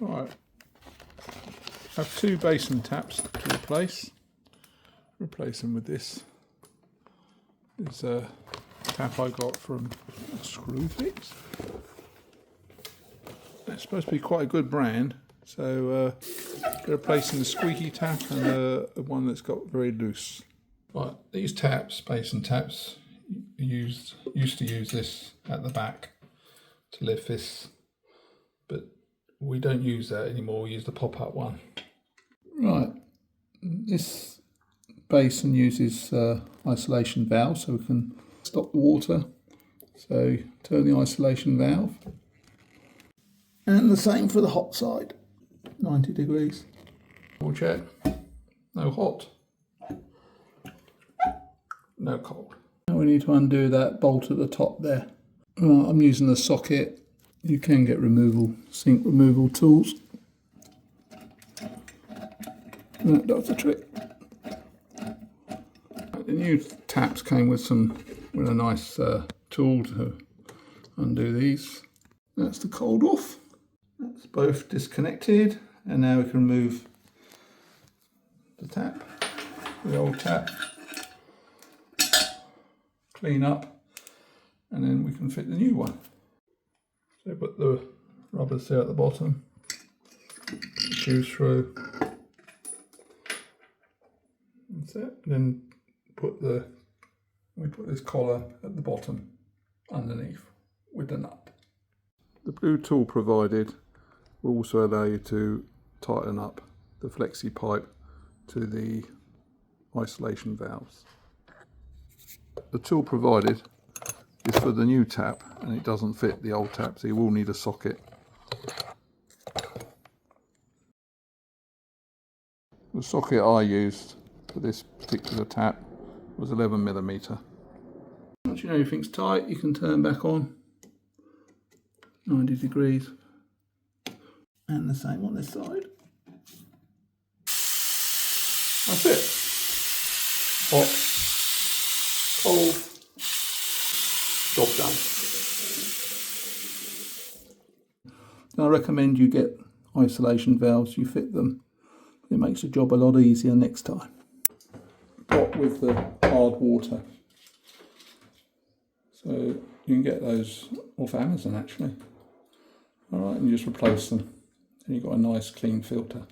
Right, I have two basin taps to replace. Replace them with this. It's a tap I got from Screwfix. It's supposed to be quite a good brand, so replacing the squeaky tap and the one that's got very loose. Right, these taps, basin taps, used to use this at the back to lift this, but we don't use that anymore. We use the pop-up one. Right, this basin uses isolation valve, so we can stop the water. So turn the isolation valve, and the same for the hot side, 90 degrees. We'll check. No hot, no cold. Now we need to undo that bolt at the top there. Right, I'm using a socket. You can get sink removal tools. And that does the trick. The new taps came with a nice tool to undo these. That's the cold off. That's both disconnected, and now we can remove the tap, the old tap, clean up, and then we can fit the new one. So put the rubbers there at the bottom, screw through. That's it. Then we put this collar at the bottom underneath with the nut. The blue tool provided will also allow you to tighten up the flexi pipe to the isolation valves. The tool provided is for the new tap, and it doesn't fit the old tap, so you will need a socket. The socket I used for this particular tap was 11mm. Once you know everything's tight, you can turn back on 90 degrees, and the same on this side. That's it. Hot, cold, job done. Now I recommend you get isolation valves, you fit them. It makes the job a lot easier next time. Pot with the hard water. So you can get those off Amazon actually. Alright, and you just replace them. And you've got a nice clean filter.